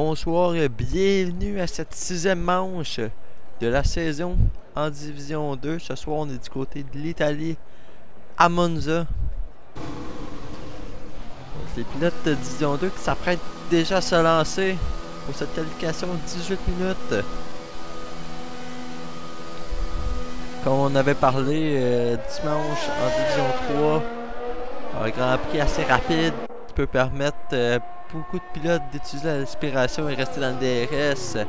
Bonsoir et bienvenue à cette 6e manche de la saison en Division 2. Ce soir, on est du côté de l'Italie, à Monza. Les pilotes de Division 2 qui s'apprêtent déjà à se lancer pour cette qualification de 18 minutes. Comme on avait parlé dimanche en Division 3, un Grand Prix assez rapide qui peut permettre beaucoup de pilotes d'utiliser l'aspiration et rester dans le DRS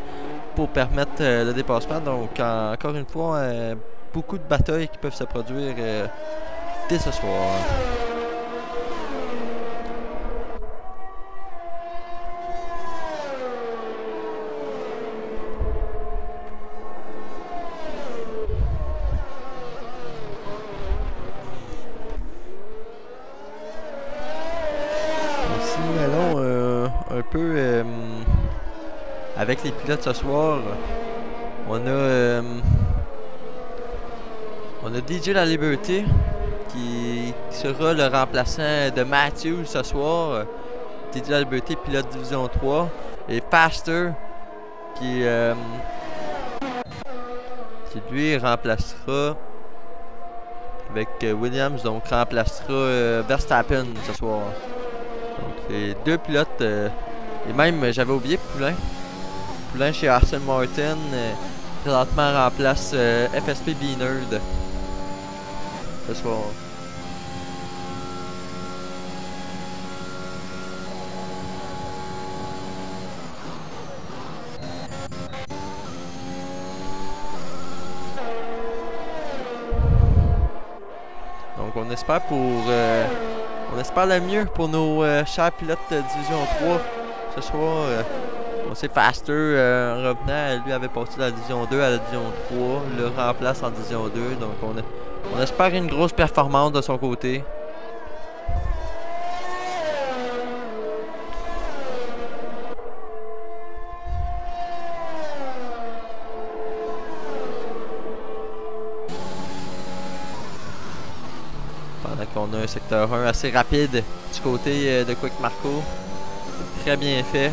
pour permettre le dépassement. Donc encore une fois, beaucoup de batailles qui peuvent se produire dès ce soir. Un peu avec les pilotes ce soir, on a DJ La Liberté qui sera le remplaçant de Matthew ce soir. DJ La Liberté, pilote Division 3, et Faster qui lui remplacera avec Williams, donc remplacera Verstappen ce soir. Donc les deux pilotes, et même j'avais oublié Poulain chez Aston Martin, présentement remplace FSP B-Nerd ce soir. Donc on espère on espère le mieux pour nos chers pilotes de Division 3 ce soir. On sait Faster, en revenant, lui avait passé de la Division 2 à la Division 3, le remplace en Division 2. Donc on espère une grosse performance de son côté. On a un secteur 1 assez rapide du côté de Quick Marco. Très bien fait.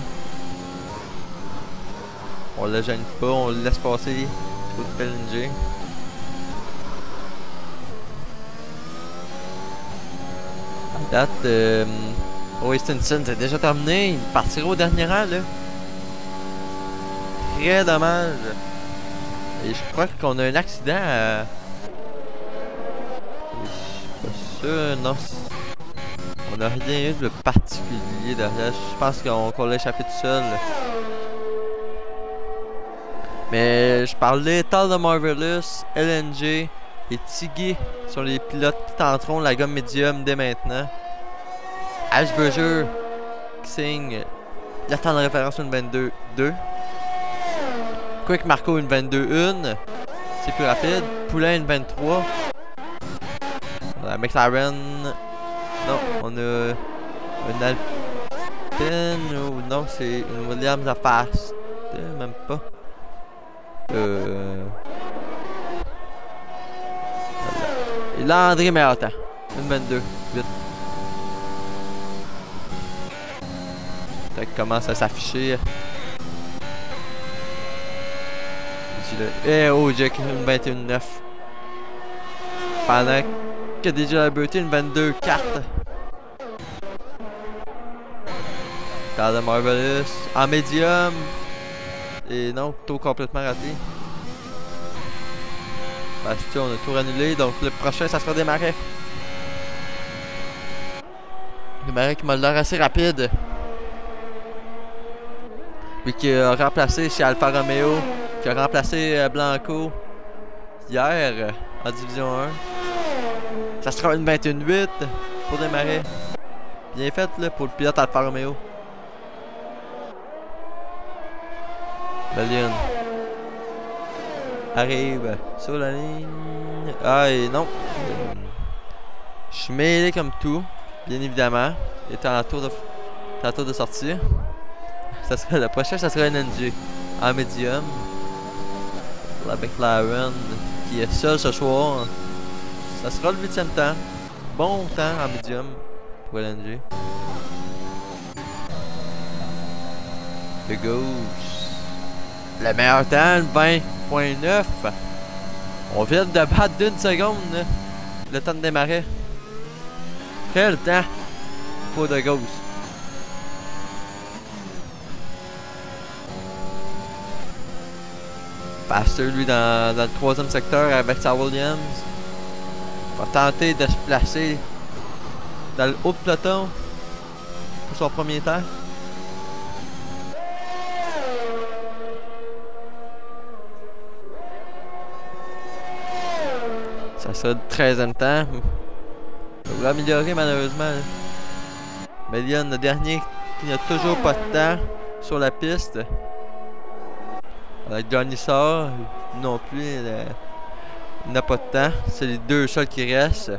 On le gêne pas, on le laisse passer du côté de LNG. À date, Stinson, c'est déjà terminé. Il partira au dernier rang là. Très dommage. Et je crois qu'on a un accident à... Non, on n'a rien eu de particulier derrière. Je pense qu'on l'a échappé tout seul. Mais je parlais Tal de Marvelous, LNG et Tiggy sont les pilotes qui tenteront la gomme médium dès maintenant. Ashburger qui signe la temps de référence une 22-2. Quick Marco une 22-1. C'est plus rapide. Poulain une 23. La McLaren, non, on a une Alpine, ou non, c'est une Williams à Fast, même pas. Et là, André meilleur temps, une 22, vite. Ça commence à s'afficher. Et oh, Jack, une 21-9. Pendant que DJ La Liberté une 22-4. Carl de Marvelous en médium. Et non, tout complètement raté. Parce que on a tout annulé. Donc le prochain, ça sera des marais. Des marais qui m'a l'air assez rapide. Lui qui a remplacé chez Alfa Romeo. Qui a remplacé Blanco hier en Division 1. Ça sera une 21-8 pour démarrer. Bien fait là, pour le pilote Alfa Romeo. Balion arrive sur la ligne. Ah et non. Je suis mêlé comme tout, bien évidemment. Il est en tour de sortie. Ça sera le prochain, ça sera un NG en médium. La McLaren qui est seul ce soir. Ça sera le 8e temps. Bon temps en médium pour LNG. De gauche. Le meilleur temps, 20.9. On vient de battre d'une seconde, là. Le temps de démarrer. Quel temps pour de gauche. Faster, lui, dans le troisième secteur avec sa Williams. Va tenter de se placer dans le haut de peloton pour son premier temps. Ça sera le 13e temps. Il va améliorer malheureusement. Melion, le dernier qui n'a toujours pas de temps sur la piste. Avec Johnny Sor, non plus, il n'a pas de temps. C'est les deux seuls qui restent.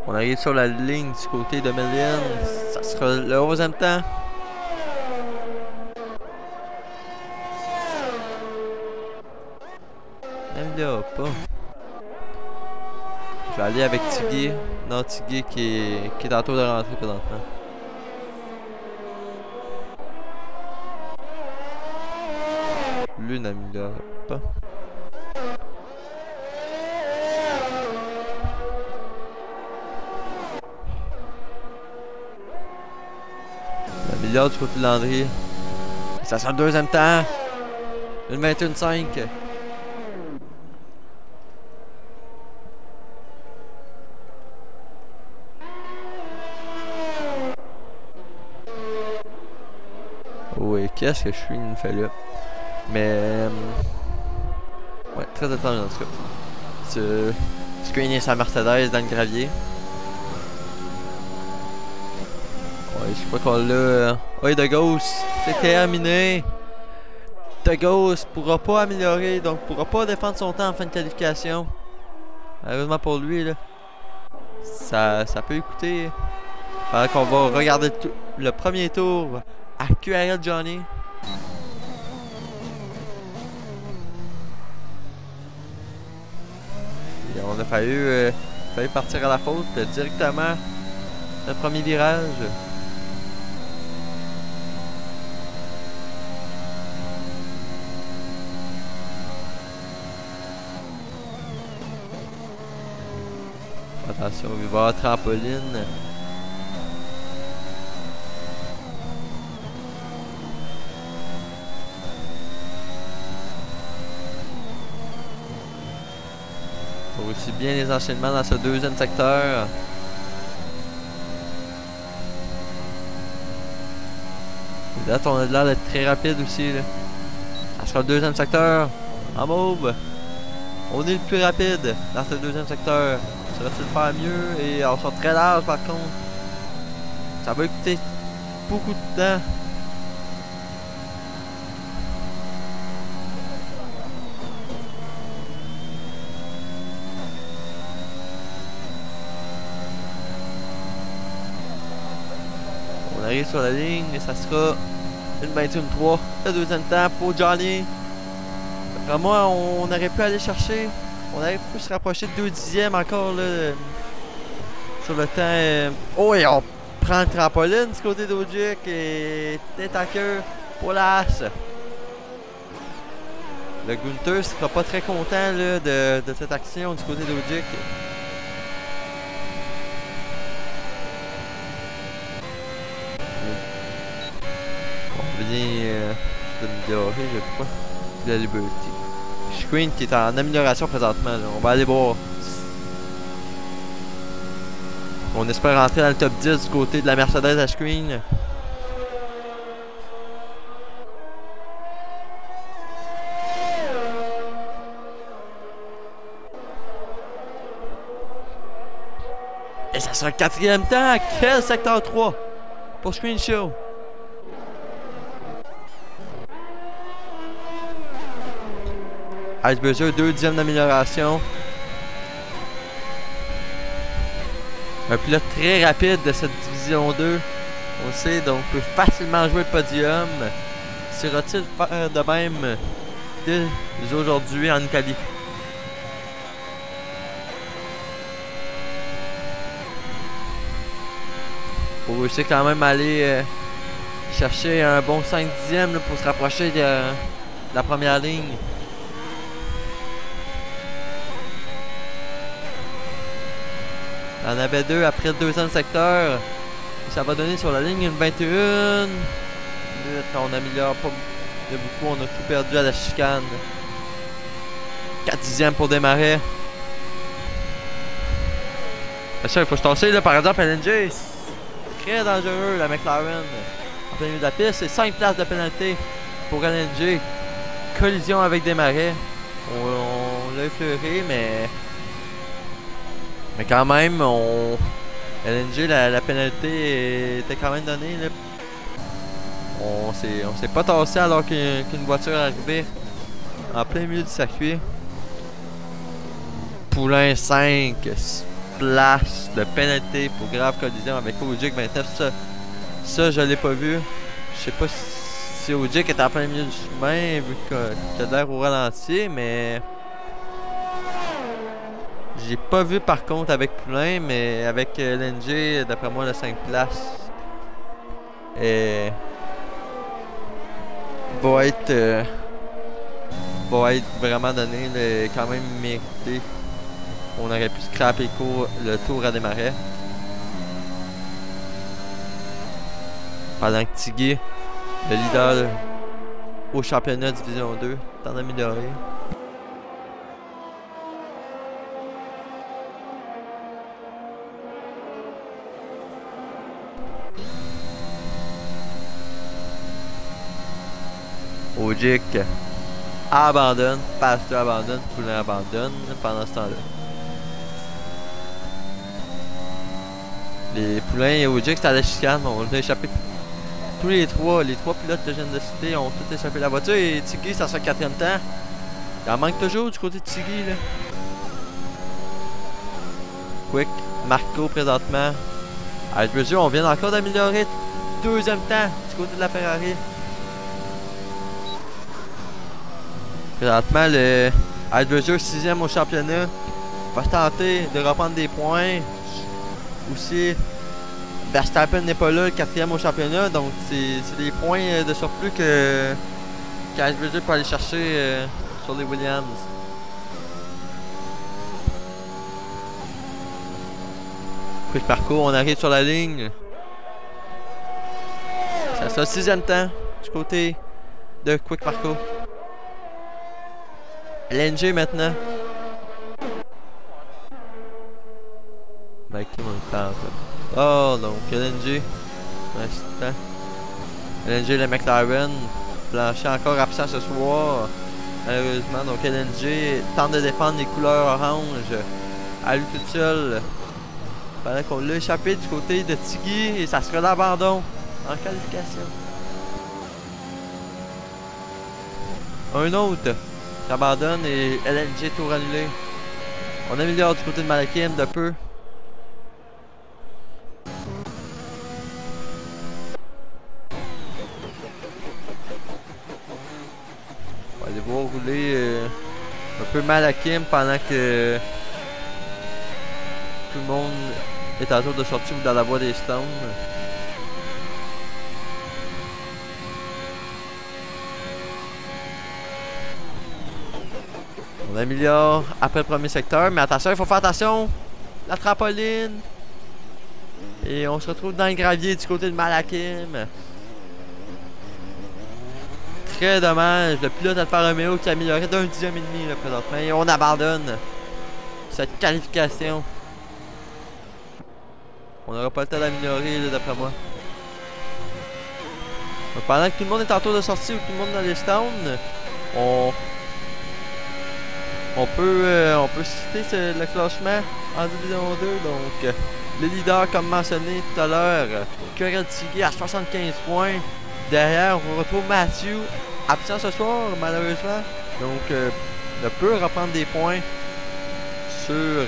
On arrive sur la ligne du côté de Melion. Ça sera le 11e temps. Même là, pas. Je vais aller avec Tiggy. Non, Tiggy qui est en tour de rentrer présentement. Lui n'améliore pas. Il améliore du côté de Landry. Ça sera le deuxième temps. Une 21.5. Oui, qu'est-ce que je suis une fait là? Mais ouais, très étrange en tout cas. Screener sa Mercedes dans le gravier. Ouais, je crois qu'on l'a. Oui, De Ghost, c'est terminé. De Ghost pourra pas améliorer, donc pourra pas défendre son temps en fin de qualification. Malheureusement pour lui, là. Ça peut écouter. Pendant qu'on va regarder le premier tour à QRL Johnny. Et on a failli partir à la faute directement le premier virage. Attention, il va y avoir trampoline. Faut aussi bien les enchaînements dans ce deuxième secteur. Les dates, on a l'air d'être très rapide aussi. Là. Ça sera le deuxième secteur. En mauve. On est le plus rapide dans ce deuxième secteur. Sera-t-il faire mieux? Et on sera très large par contre. Ça va coûter beaucoup de temps. On arrive sur la ligne et ça sera une 21.3. Le deuxième temps pour Johnny. Après moi, on aurait pu aller chercher. On aurait pu se rapprocher de 2 dixièmes encore là, sur le temps. Oh, et on prend le trampoline du côté d'Ogic et tête à queue pour l'As. Le Gunther sera pas très content là, de cette action du côté d'Ogic. On vient d'améliorer, je crois, la Liberty. Screen qui est en amélioration présentement. Là. On va aller voir. On espère rentrer dans le top 10 du côté de la Mercedes à Screen. Et ça sera le 4e temps. Quel secteur 3 pour Screen Show. Icebreaker, 2 dixièmes d'amélioration. Un pilote très rapide de cette division 2. On le sait, donc peut facilement jouer le podium. Sera-t-il faire de même dès aujourd'hui en Italie? Pour réussir quand même à aller chercher un bon 5 dixièmes pour se rapprocher de la première ligne. On avait deux après le deuxième secteur. Ça va donner sur la ligne une 21 minutes. On améliore pas de beaucoup. On a tout perdu à la chicane. 4 dixièmes pour démarrer. Ça, il faut se tasser là. Par exemple, LNG, c'est très dangereux la McLaren. En plein milieu de la piste, c'est 5 places de pénalité pour LNG. Collision avec des marais. On l'a effleuré, mais quand même, LNG, la pénalité était quand même donnée. Là. On s'est pas tassé alors qu'une voiture arrivait en plein milieu du circuit. Poulain 5, place de pénalité pour grave collision avec Ogic 29. Ça je l'ai pas vu. Je sais pas si Ogic est en plein milieu du chemin vu qu'il a l'air au ralenti, mais j'ai pas vu par contre avec Poulain, mais avec LNG, d'après moi, le 5 places va être vraiment donné, quand même mérité. On aurait pu scraper le tour à démarrer. Pendant que Tiggy, le leader au championnat Division 2, t'en as amélioré. Ogic abandonne, Pasteur abandonne, Poulain abandonne pendant ce temps-là. Les Poulains et Ogic, c'était à la chicane, on a échappé. Tous les trois pilotes que je viens de citer ont tous échappé la voiture et Tiggy, ça son 4e temps. Il en manque toujours du côté de Tiggy là. Quick, Marco présentement. À mesure, on vient encore d'améliorer 2e temps du côté de la Ferrari. Présentement, le Hydroger 6e au championnat va tenter de reprendre des points. Aussi, Verstappen n'est pas là, le 4e au championnat, donc c'est des points de surplus que Hydroger peut aller chercher sur les Williams. Quick parcours, on arrive sur la ligne. Ça sera 6e temps du côté de Quick parcours. LNG maintenant. Ben, qui m'en parle? Oh, donc LNG. LNG, le McLaren. Blanchet encore absent ce soir. Malheureusement, donc LNG tente de défendre les couleurs orange à lui toute seule. Pendant qu'on l'a échappé du côté de Tiggy et ça sera l'abandon en qualification. Un autre qui abandonne et LNG tour annulé. On améliore du côté de Malakim de peu. On va aller voir rouler un peu Malakim pendant que tout le monde est à tour de sortie ou dans la voie des Stones. On améliore après le premier secteur, mais attention, il faut faire attention. La trampoline. Et on se retrouve dans le gravier du côté de Malakim. Très dommage. Le pilote Alfa Romeo qui a amélioré d'1 dixième et demi là, présentement. Et on abandonne cette qualification. On n'aura pas le temps d'améliorer d'après moi. Donc, pendant que tout le monde est en tour de sortie ou tout le monde est dans les stands, on peut citer le classement en Division 2. Donc, le leader, comme mentionné tout à l'heure, Corel Tiggy à 75 points. Derrière, on retrouve Matthew, absent ce soir, malheureusement. Donc, ne peut reprendre des points sur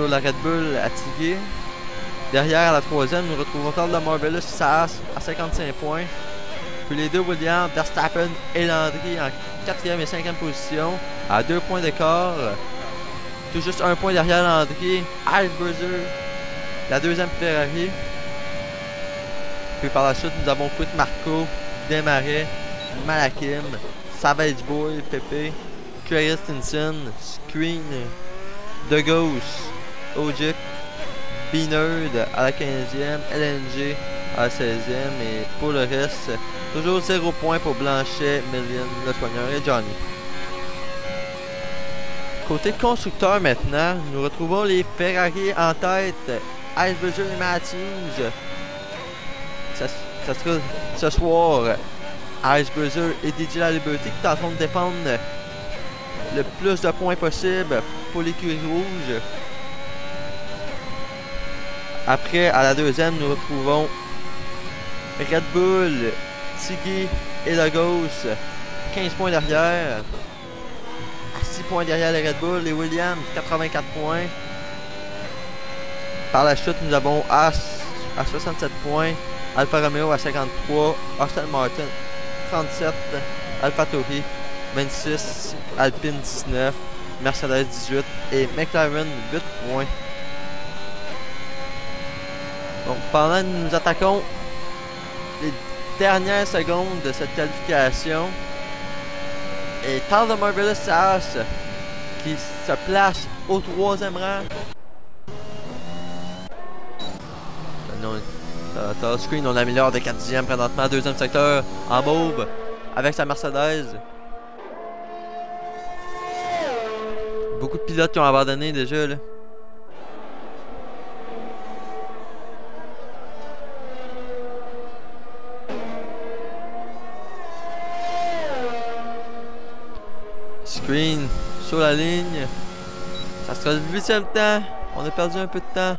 la Red Bull à Tiggy. Derrière, à la 3e, nous retrouvons Carl de Marvelous à 55 points. Puis les deux Williams, Verstappen et Landry en 4e et 5e position, à 2 points d'écart. Tout juste 1 point derrière Landry. Albrezer, la 2e Ferrari. Puis par la suite, nous avons Quit Marco, Desmarais, Malakim, Savage Boy, Pepe, Curry Stinson, Screen, The Ghost, Ojic, B-Nerd à la 15e, LNG à la 16e. Et pour le reste, toujours 0 points pour Blanchet, Million, Le Soigneur et Johnny. Côté constructeur maintenant, nous retrouvons les Ferrari en tête, Icebreaker et Matthews. Ça sera ce soir, Icebreaker et DJ La Liberté qui tenteront de défendre le plus de points possible pour l'écurie rouge. Après, à la deuxième, nous retrouvons Red Bull, Tiggy et Lagos, 15 points derrière. À 6 points derrière les Red Bull, les Williams, 84 points. Par la suite, nous avons As à 67 points, Alfa Romeo à 53, Aston Martin 37, AlphaTauri 26, Alpine 19, Mercedes 18 et McLaren 8 points. Donc pendant que nous attaquons les dernières secondes de cette qualification, et Tal de Marvelous As qui se place au 3e rang. Touchscreen, on améliore de 4e présentement, 2e secteur en mauve avec sa Mercedes. Beaucoup de pilotes qui ont abandonné déjà là. Screen sur la ligne. Ça sera le 8e temps. On a perdu un peu de temps.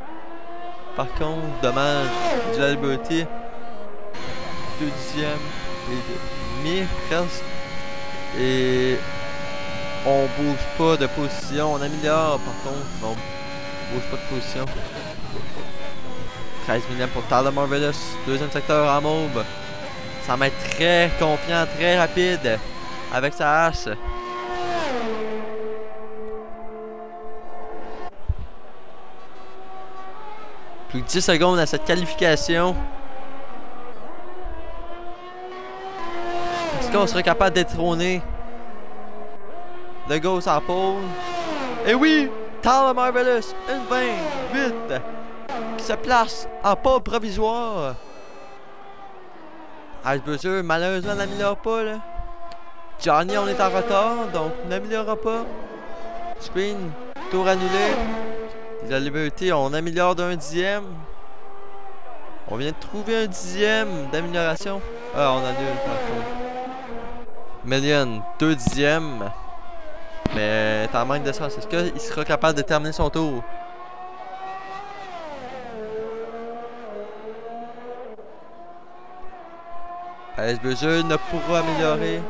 Par contre, dommage. Du La Liberté. 2e et demi presque. Et on bouge pas de position. On améliore par contre. On bouge pas de position. 13 millième pour Tyler Marvelous. 2e secteur en mauve. Ça va être très confiant, très rapide. Avec sa hache. Plus de 10 secondes à cette qualification. Est-ce qu'on serait capable d'être détrôner le Ghost en pole? Et oui! Tyler Marvelous, une 28 qui se place en pole provisoire. Icebreaker, malheureusement, n'améliore pas là. Johnny, on est en retard, donc n'améliorera pas. Screen, tour annulé. La Liberté, on améliore d'un 10e. On vient de trouver un 10e d'amélioration. Ah, on annule par contre. Million, 2 dixièmes. Mais t'en manque de sens. Est-ce qu'il sera capable de terminer son tour? Icebreaker ne pourra améliorer.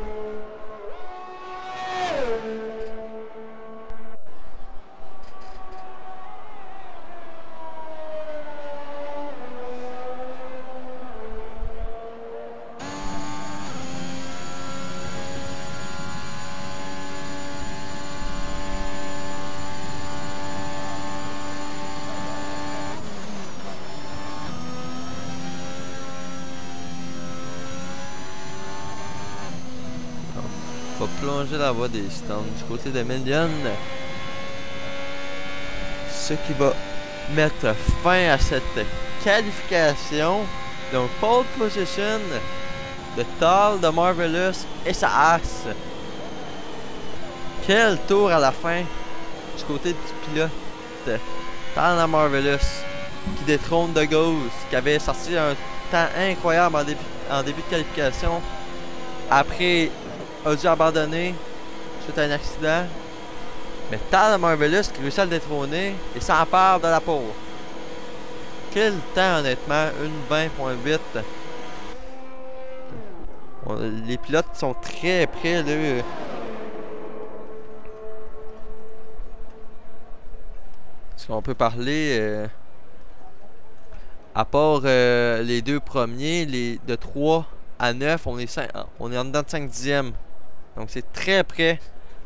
Va plonger la voie des stands du côté de Million. Ce qui va mettre fin à cette qualification. Donc pole position de Tal de Marvelous et sa axe. Quel tour à la fin du côté du pilote. Tal de Marvelous qui détrône The Ghost, qui avait sorti un temps incroyable en début de qualification. Après a dû abandonner suite à un accident. Mais Tal de Marvelous qui réussit à le détrôner et s'empare de la pole. Quel temps honnêtement, une 20.8. Les pilotes sont très près là. Est-ce qu'on peut parler à part les deux premiers, de 3 à 9, on est en dedans de 5 dixièmes. Donc c'est très près.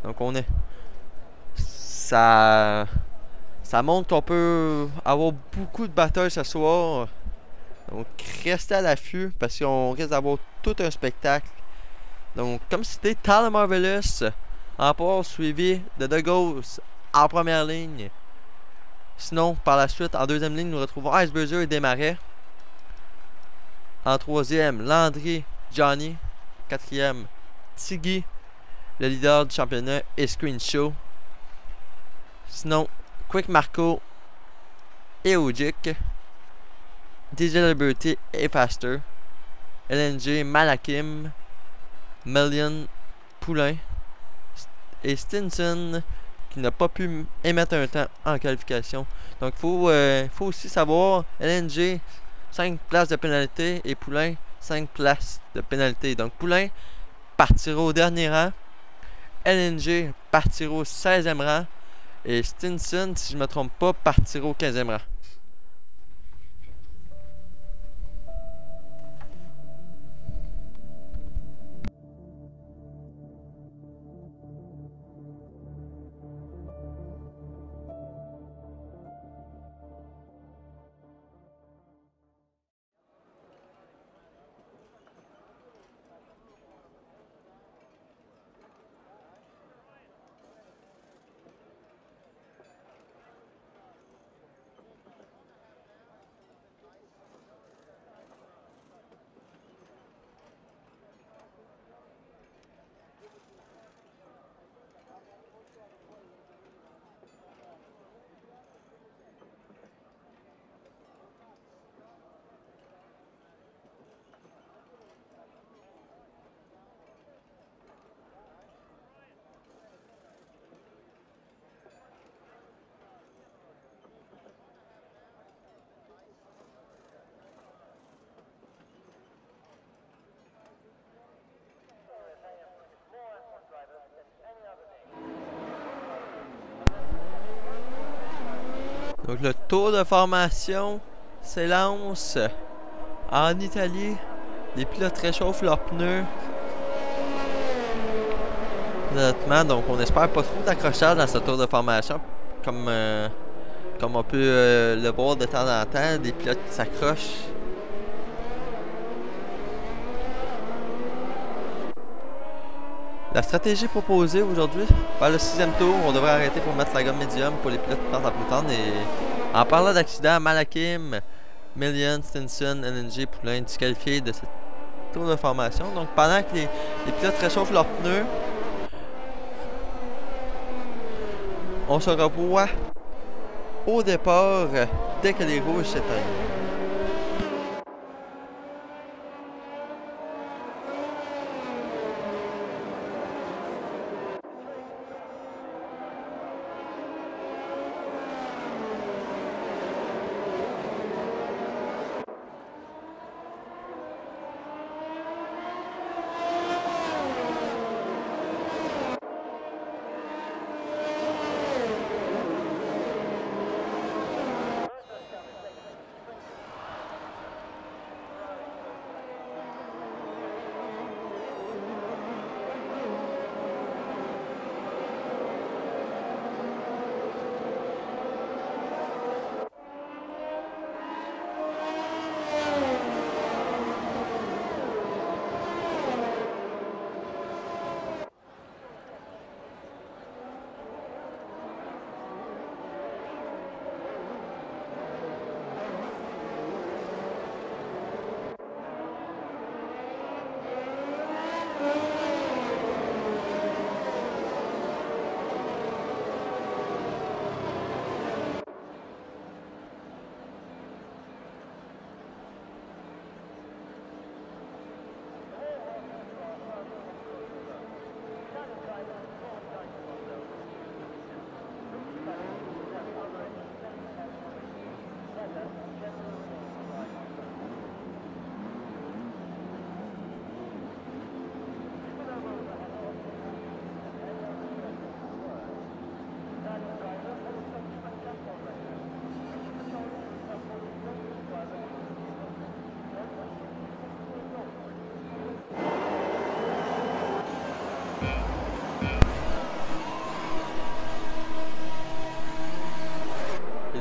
Donc on est. Ça montre qu'on peut avoir beaucoup de batailles ce soir. Donc restez à l'affût parce qu'on risque d'avoir tout un spectacle. Donc comme c'était Tyler Marvelous en port suivi de The Ghost en première ligne. Sinon par la suite en deuxième ligne nous retrouvons Iceberger et Desmarais. En troisième Landry, Johnny. Quatrième Tiggy, le leader du championnat et Screen Show. Sinon Quick Marco et Ojic. DJ Liberty et Faster. LNG, Malakim, Million, Poulain et Stinson qui n'a pas pu émettre un temps en qualification. Donc il faut aussi savoir LNG 5 places de pénalité et Poulain 5 places de pénalité. Donc Poulain partira au dernier rang, LNG partira au 16e rang et Stinson, si je ne me trompe pas, partira au 15e rang. Donc le tour de formation s'élance en Italie. Les pilotes réchauffent leurs pneus. Présentement, donc on espère pas trop d'accrochage dans ce tour de formation. Comme on peut le voir de temps en temps, des pilotes qui s'accrochent. La stratégie proposée aujourd'hui, par le 6e tour, on devrait arrêter pour mettre la gomme médium pour les pilotes qui tentent à plus tendre. Et en parlant d'accident, Malakim, Million, Stinson, LNG, Poulain disqualifiés de ce tour de formation. Donc pendant que les pilotes réchauffent leurs pneus, on se revoit au départ dès que les rouges s'éteignent.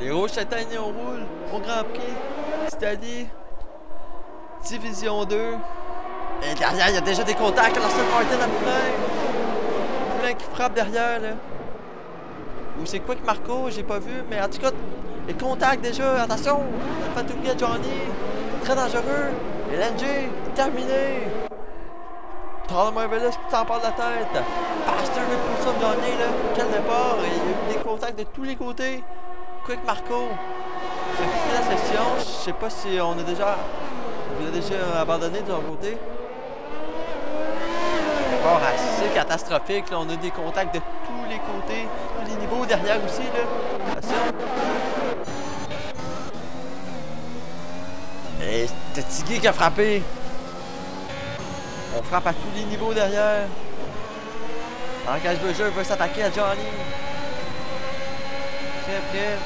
Les rouges s'éteignent, on roule au Grand Prix d'Italie Division 2. Et derrière, il y a déjà des contacts. Aston Martin à Poulain. Poulain qui frappe derrière, là. Ou c'est quoi que Marco? J'ai pas vu. Mais en tout cas, les contacts déjà. Attention. On fait oublier Johnny. Très dangereux. Et LNG, terminé. Tyler Marvelous qui s'empare de la tête. Pastor veut pour ça Johnny, là. Quel départ. Il y a eu des contacts de tous les côtés. Quick Marco. J'ai quitté la session. Je sais pas si on a déjà abandonné de leur côté. Départ assez catastrophique. Là. On a des contacts de tous les côtés. Tous les niveaux derrière aussi. Là. Attention. Et c'est Tiggy qui a frappé. On frappe à tous les niveaux derrière. Alors qu'Ashbridger veut s'attaquer à Johnny. Très près.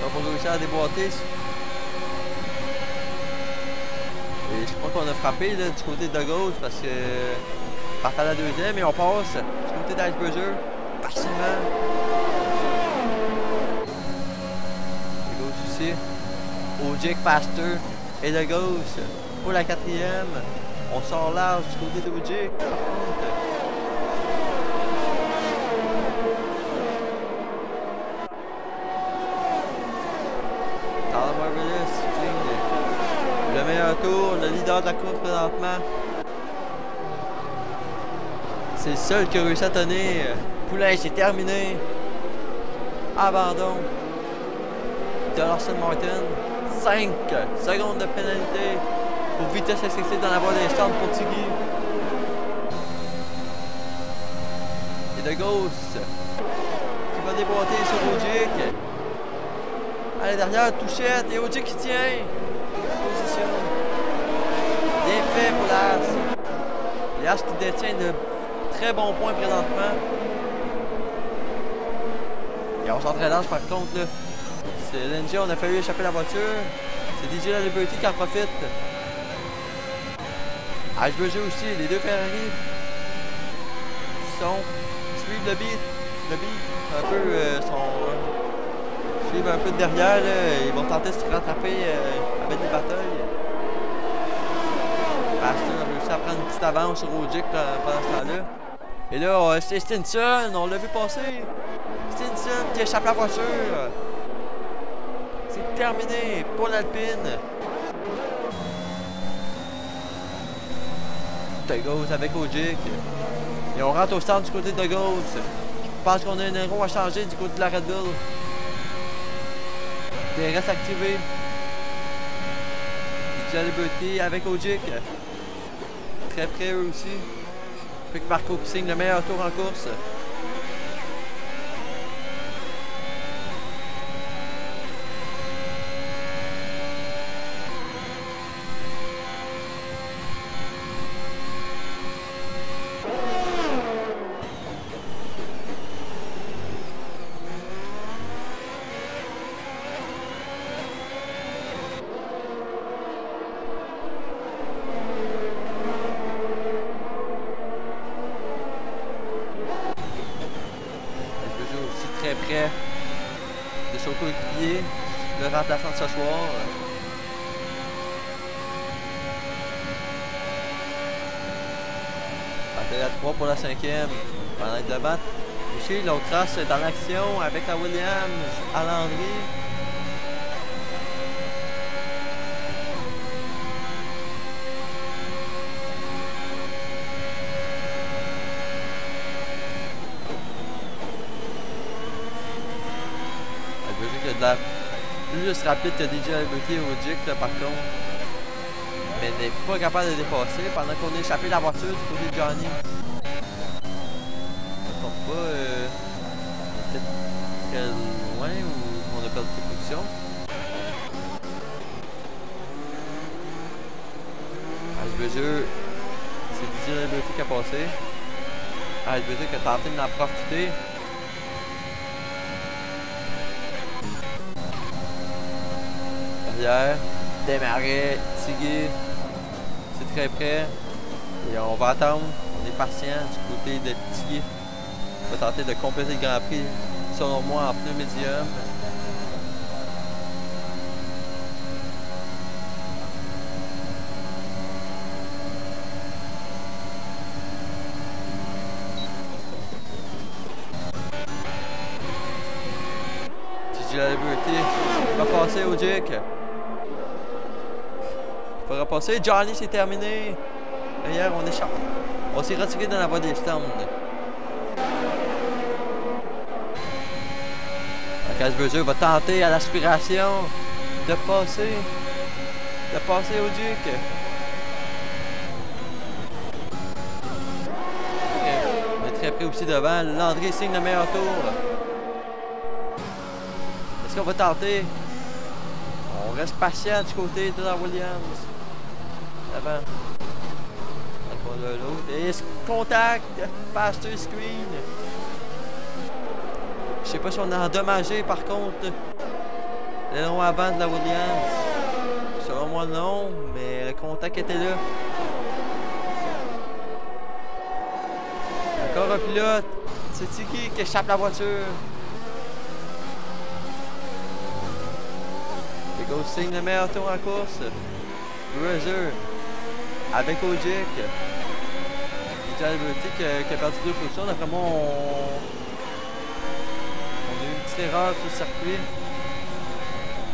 Donc on va réussir à déboîter. Et je crois qu'on a frappé là, du côté de gauche parce que partant à la deuxième et on passe du côté d'Ashbridger facilement. De gauche aussi. Au Jake Pastor et de gauche pour la quatrième. On sort large du côté de Jake. Par contre. Tyler Marvelous, le meilleur tour, le leader de la course présentement. C'est le seul qui a réussi à tenir. Poulain, c'est terminé. Abandon de Aston Martin. 5 secondes de pénalité pour vitesse excessive dans la voie des stands pour Tiggy. Et de Ghost qui va déboîter sur Ogic. Allez derrière, touchette et Ogic qui tient. Position. Bien fait pour l'As. L'As qui détient de très bons points présentement. Et on s'entraîne large par contre là. C'est LNG, on a fallu échapper la voiture. C'est DJ La Liberty qui en profite. Ashbridger aussi, les deux Ferrari suivent le beat un peu suivent un peu de derrière là. Ils vont tenter de se rattraper avec des batailles. Pastor a réussi à prendre une petite avance sur Ogic pendant ce temps-là. Et là, c'est Stinson, on l'a vu passer. Stinson qui échappe la voiture. C'est terminé pour l'Alpine. De Gauss avec Ogic. Et on rentre au stand du côté de Gauss. Je pense qu'on a un héros à changer du côté de la Red Bull. DRS activé. DJ Liberty avec Ogic. Très près eux aussi. Quick Marco qui signe le meilleur tour en course. Près de son coéquipier, le remplaçant de ce soir. Partait à 3 pour la 5e pendant que le battre. Ici, l'autre race dans l'action avec la Williams à Landry. Plus rapide que DJ Liberty et Ogic par contre. Mais n'est pas capable de dépasser pendant qu'on a échappé la voiture du côté de Johnny. On ne compte pas peut-être très loin ou on a perdu de position. Ashbridger, c'est DJ Liberty qui a passé. Ashbridger qui a tenté de en profiter. Démarrer, Tiggy, c'est très près et on va attendre, on est patient du côté de Tiggy. On va tenter de compléter le Grand Prix selon moi en pneu médium. la liberté. Il va passer au Dick. Il faudra passer. Johnny, c'est terminé. D'ailleurs, on échappe. On s'est retiré dans la voie des stands. Casbuzzer va tenter à l'aspiration de passer au Duke. On est très près aussi devant. Landry signe le meilleur tour. Est-ce qu'on va tenter? On reste patient du côté de la Williams. Avant. De l'autre. Et contact. Faster screen. Je sais pas si on a endommagé par contre l'aileron avant de la Williams. Selon moi non, mais le contact était là. Encore un pilote. C'est Tiki qui échappe la voiture. Les gars signe le meilleur tour en course. Bruiser avec Ogic. Qui a perdu 2 positions. D'après moi, on a eu une petite erreur sur le circuit.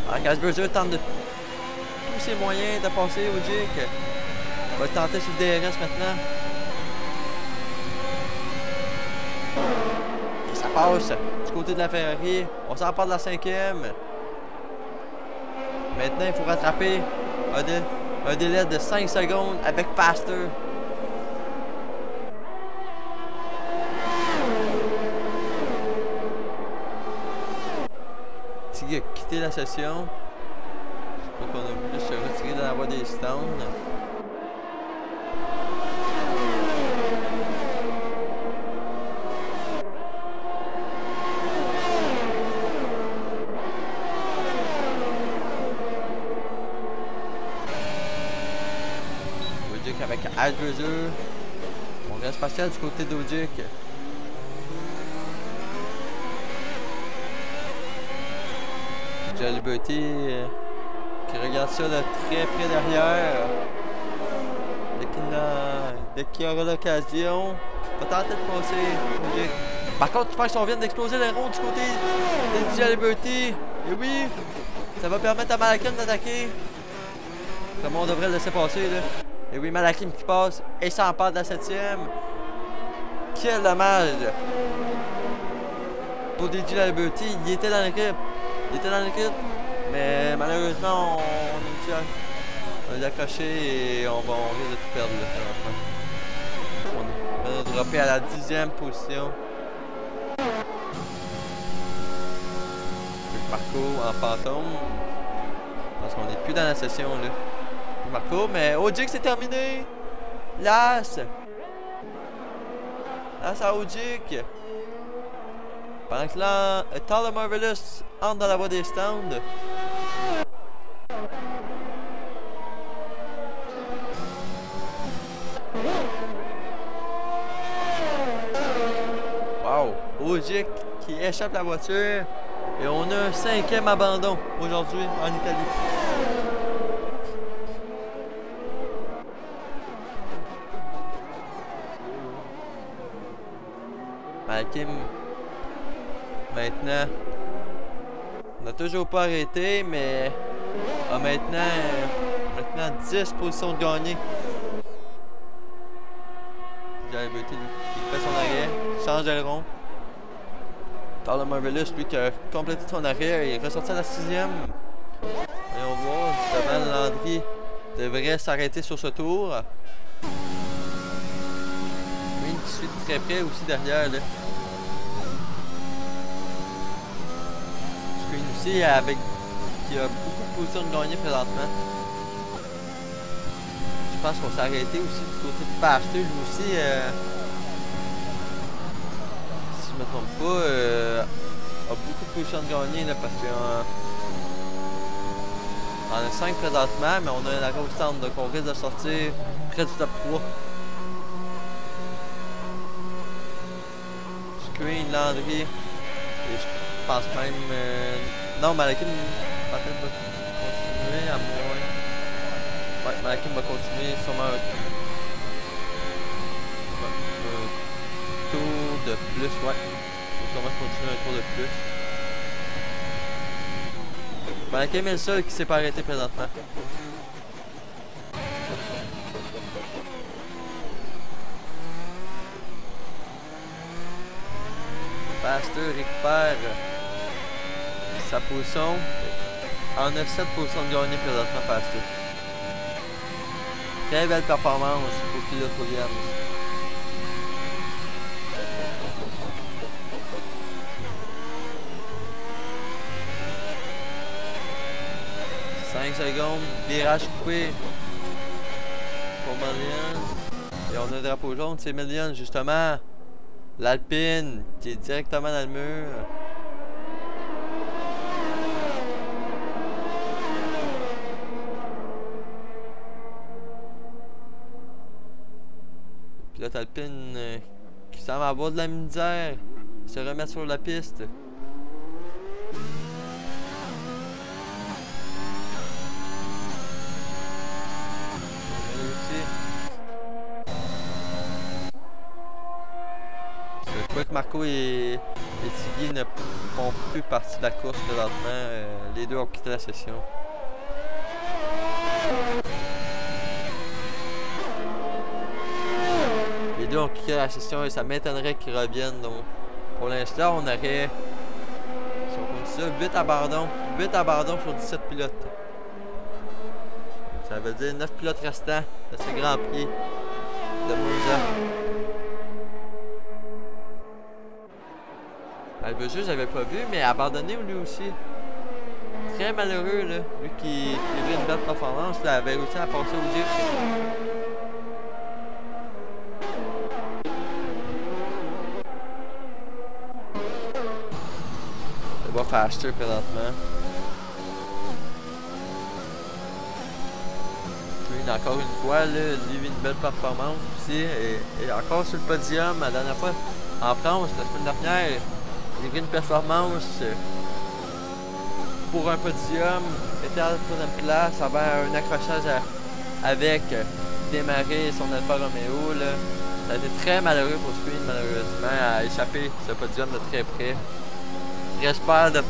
Alors, Casbuzzer tente de tous ses moyens de passer Ogic. Il va le tenter sur le DRS maintenant. Et ça passe du côté de la Ferrari. On s'en part de la 5e. Maintenant, il faut rattraper un délai de 5 secondes avec Faster. Tiggy a quitté la session. Je crois qu'on a voulu se retirer de la voie des stands. Avec Casbuzzer. On reste patient du côté d'Ogic. J'ai la liberté qui regarde ça de très près derrière. Dès qu'il aura l'occasion, va tenter de passer Ogic. Par contre, je pense qu'on vient d'exploser les ronds du côté de la liberté. Et oui, ça va permettre à Malakim d'attaquer. Comment on devrait le laisser passer là. Et oui, Malakim qui passe et s'empare de la 7e. Quel dommage pour DJ La Liberté. Il était dans l'équipe. Mais malheureusement, on est accroché et on risque de tout perdre là. On a droppé à la 10e position. Marco en fantôme. Parce qu'on n'est plus dans la session là. Marco, mais Ogic c'est terminé. Las à Ogic. Pendant que là, Tyler Marvelous entre dans la voie des stands. Wow, Ogic qui échappe la voiture. Et on a un 5e abandon aujourd'hui en Italie. Malakim, maintenant, on n'a toujours pas arrêté, mais a maintenant 10 positions de gagner. Il fait son arrêt, change d'aileron. Tyler Marvelous, lui, qui a complété son arrêt, il est ressorti à la 6e. Et on voit, justement, Landry devrait s'arrêter sur ce tour. Lui, qui suit très près aussi derrière, là. Aussi avec qui a beaucoup de positions de gagner présentement. Je pense qu'on s'est arrêté aussi du côté de Faster, lui aussi si je me trompe pas a beaucoup de positions de gagner là, parce qu'on a 5 présentement, mais on a un arrêt au stand donc on risque de sortir près du top 3. Screen, Landry et je pense même non, Malakim va continuer à moins. Ouais, Malakim va continuer sûrement un tour de plus. Ouais, il va sûrement continuer un tour de plus. Ben, Kim est le seul qui s'est pas arrêté présentement. Faster récupère sa position. En a 7 positions de gagner présentement Faster. Très belle performance pour pilote Williams. Secondes, virage coupé pour Million. Et on a un drapeau jaune, c'est Million justement. L'Alpine qui est directement dans le mur. Le pilote Alpine qui semble avoir de la misère, se remettre sur la piste. Marco et Tiggy ne font plus partie de la course présentement. Les deux ont quitté la session. Les deux ont quitté la session et ça m'étonnerait qu'ils reviennent. Donc, pour l'instant, on aurait, si on compte ça, 8 abandons. 8 abandons sur 17 pilotes. Ça veut dire 9 pilotes restants de ce Grand Prix de Monza. Albejeu, j'avais pas vu, mais abandonné lui aussi. Très malheureux, là. Lui qui livrait une belle performance, là, avait réussi à passer au gif. On va Faster présentement. Lui, encore une fois, là, livre une belle performance aussi. Et encore sur le podium, la dernière fois en France, la semaine dernière. Il a une performance pour un podium, était à la 3e place, avait un accrochage avec démarrer son Alfa Romeo. Là. Ça a été très malheureux pour Screen, malheureusement, à échapper ce podium de très près. J'espère de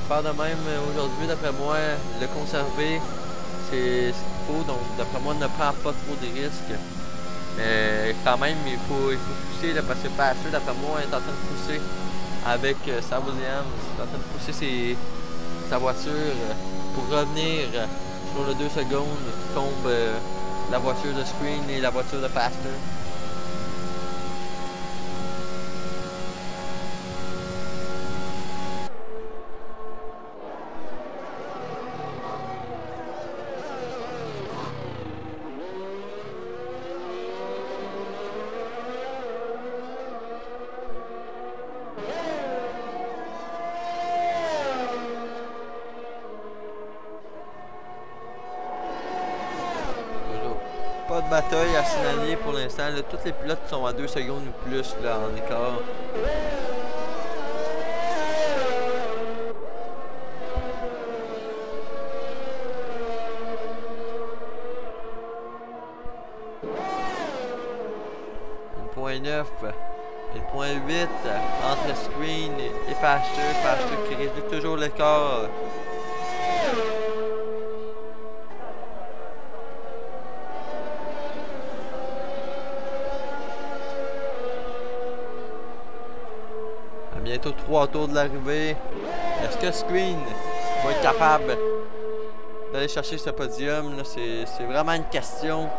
faire de même aujourd'hui, d'après moi, le conserver, c'est ce qu'il faut, donc d'après moi, ne prend pas trop de risques. Mais quand même, il faut pousser, là, parce que Faster, d'après moi, est en train de pousser avec sa Williams, il est en train de pousser sa voiture pour revenir sur le 2 secondes qui tombe la voiture de Screen et la voiture de Faster. Pas de bataille à signaler pour l'instant. Tous les pilotes sont à 2 secondes ou plus là, en écart. Une 1.9, une 1.8 entre Screen et Faster. Faster qui réduit toujours l'écart. Bientôt 3 tours de l'arrivée. Est-ce que Screen va être capable d'aller chercher ce podium? C'est vraiment une question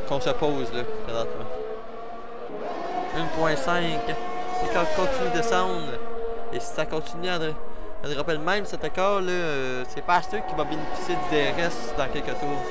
qu'on se pose là, présentement. 1.5. Et quand on continue de descendre, et si ça continue à dropper le même cet écart, c'est Faster qui va bénéficier du DRS dans quelques tours.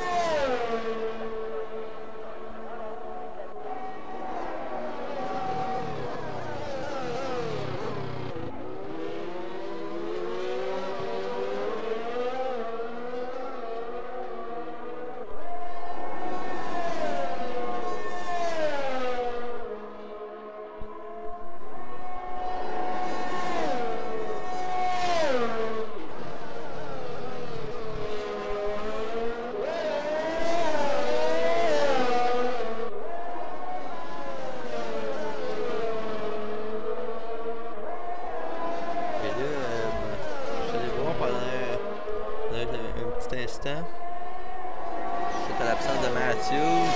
suite à l'absence de Matthews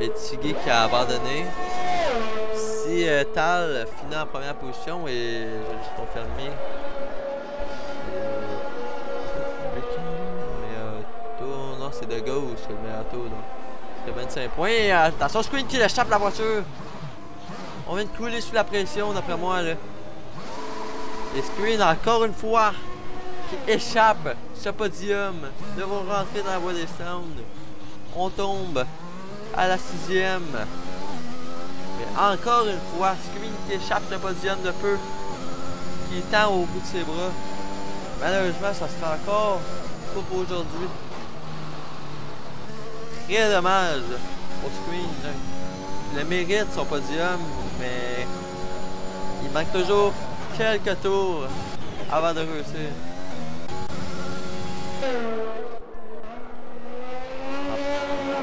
et Tiggy qui a abandonné. Si Tal finit en première position, et je vais juste confirmer, non, c'est de Ghost le meilleur tour. C'est 25 points. Et attention, Screen qui échappe la voiture. On vient de couler sous la pression, d'après moi. Là. Et Screen, encore une fois, qui échappe ce podium. Devons rentrer dans la voie des sounds. On tombe à la 6e. Mais encore une fois, Screen qui échappe le podium de peu. Qui tend au bout de ses bras. Malheureusement, ça sera encore pas pour aujourd'hui. Très dommage pour Screen. Il le mérite son podium, mais il manque toujours quelques tours avant de réussir.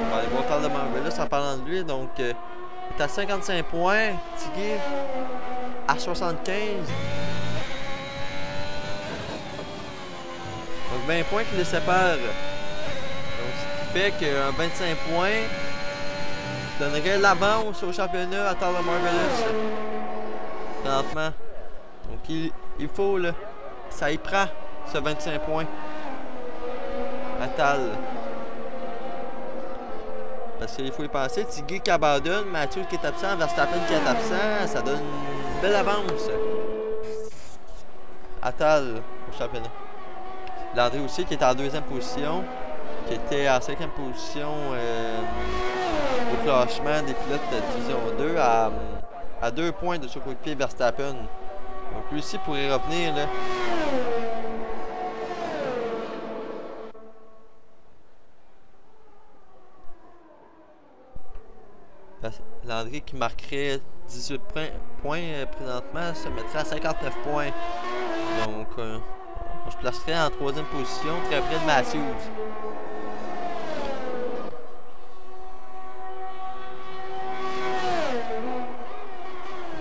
On va aller voir Tal de Marvelous en parlant de lui. Donc, il est à 55 points. Tiggy à 75. Donc 20 points qui les séparent. Donc ce qui fait qu'un 25 points donnerait l'avance au championnat à Tal de Marvelous. Présentement. Donc il faut là. Ça y prend ce 25 points à Tal. Parce qu'il faut y penser. Tiggy qui abandonne, Mathieu qui est absent, Verstappen qui est absent. Ça donne une belle avance à Tal au championnat. Landry aussi qui est en 2e position, qui était en 5e position au classement des pilotes de division 2 à 2 points de son coéquipier Verstappen. Donc lui aussi pourrait revenir là. Landry qui marquerait 18 points présentement se mettrait à 59 points. Donc on se placerait en 3e position, très près de Matthews.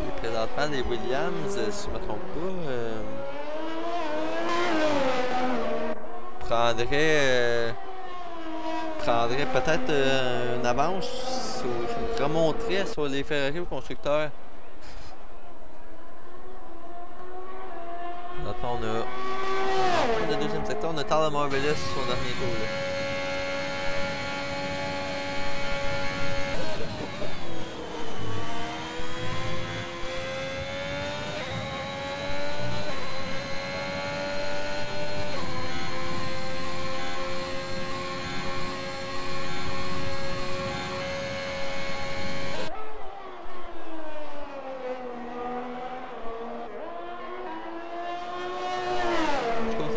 Et présentement, les Williams, si je ne me trompe pas, prendrait peut-être une avance, remonterait sur les Ferrari au constructeur. Maintenant, on a le 2e secteur, on a Tal de Marvelous sur le dernier tour. Là.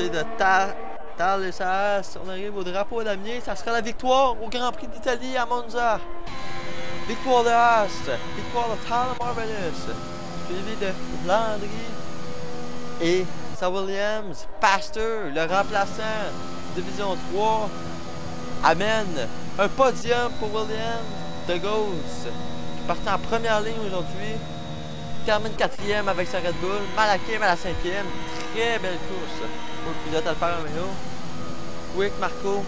De Tal et Saas, on arrive au drapeau à damier, ça sera la victoire au Grand Prix d'Italie à Monza. Victoire de Haas, victoire de Tal de Marvelous, suivi de Landry et sa Williams. Pastor, le remplaçant Division 3, amène un podium pour Williams de Ghost, qui partait en première ligne aujourd'hui, termine 4e avec sa Red Bull, Malakim à la 5e, très belle course. Pour le pilote Alfa Romeo. Quick Marco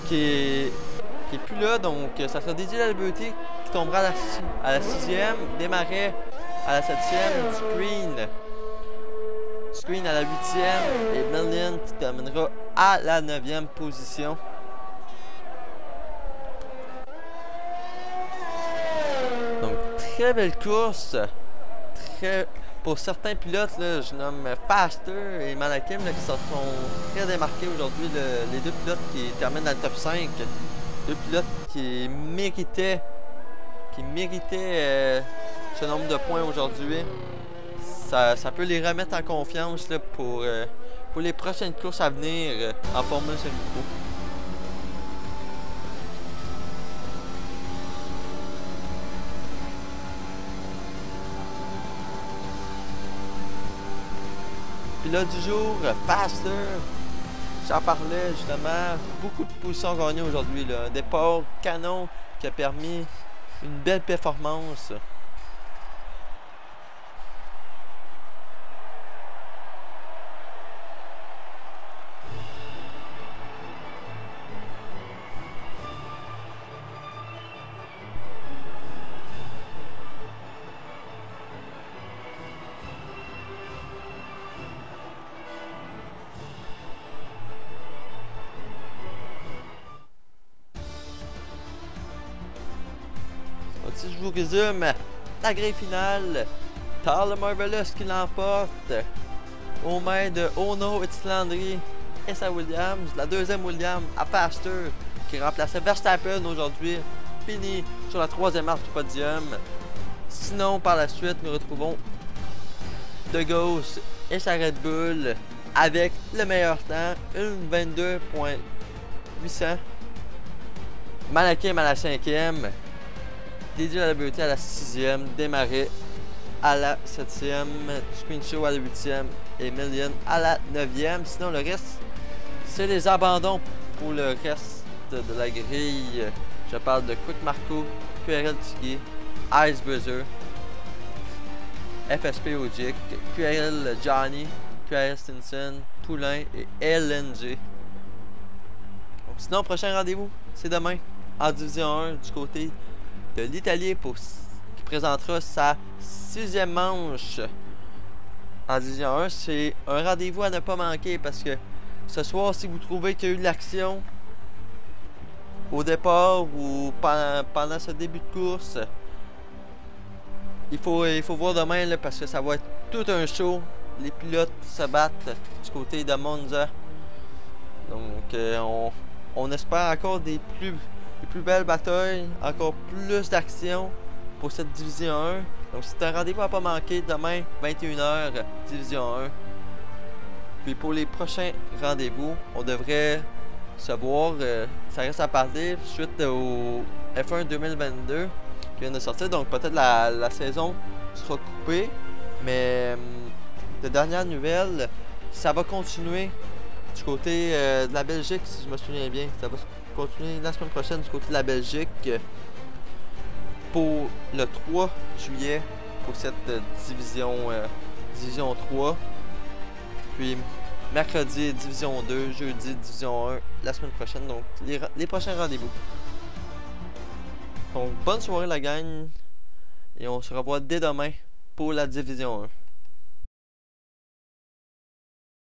qui est plus là, donc ça sera Didier Lalbeauty qui tombera à la 6e, Desmarais à la 7e, Screen à la 8e et Melnian qui terminera à la 9e position. Donc très belle course, pour certains pilotes, là, je nomme Faster et Malakim qui se sont très démarqués aujourd'hui. Les deux pilotes qui terminent dans le top 5. Deux pilotes qui méritaient ce nombre de points aujourd'hui. Ça peut les remettre en confiance là, pour les prochaines courses à venir en Formule Semi-Pro. Pilote du jour, Faster. J'en parlais justement. Beaucoup de positions gagnées aujourd'hui. Un départ canon qui a permis une belle performance. si je vous résume, la grille finale, Tyler Marvelous qui l'emporte aux mains de Ono Landry et sa Williams. La deuxième Williams à Pastor qui remplaçait Verstappen aujourd'hui, fini sur la troisième marche du podium. Sinon, par la suite, nous retrouvons De Ghost et sa Red Bull avec le meilleur temps, une 22.800. Malakim à la 5e, Didier Laliberté à la 6e, Desmarais à la 7e, Screen Show à la 8e et Million à la 9e. Sinon, le reste, c'est les abandons pour le reste de la grille. Je parle de Quick Marco, QRL Tiggy, Ice Buzzer, FSP Ogic, QRL Johnny, QRL Stinson, Poulain et LNG. Donc, sinon, prochain rendez-vous, c'est demain en Division 1 du côté de l'Italie qui présentera sa 6e manche en Division 1. C'est un rendez-vous à ne pas manquer parce que ce soir, si vous trouvez qu'il y a eu de l'action au départ ou pendant ce début de course, il faut voir demain là, parce que ça va être tout un show. Les pilotes se battent du côté de Monza. Donc on espère encore des plus belles batailles, encore plus d'action pour cette Division 1. Donc c'est un rendez-vous à pas manquer demain 21h Division 1. Puis pour les prochains rendez-vous, on devrait se voir, ça reste à parler suite au F1 2022 qui vient de sortir, donc peut-être la saison sera coupée, mais de dernières nouvelles, ça va continuer du côté de la Belgique, si je me souviens bien. Ça va continuer la semaine prochaine du côté de la Belgique pour le 3 juillet pour cette division 3. Puis mercredi Division 2, jeudi Division 1 la semaine prochaine, donc les prochains rendez-vous. Donc bonne soirée la gang et on se revoit dès demain pour la Division 1.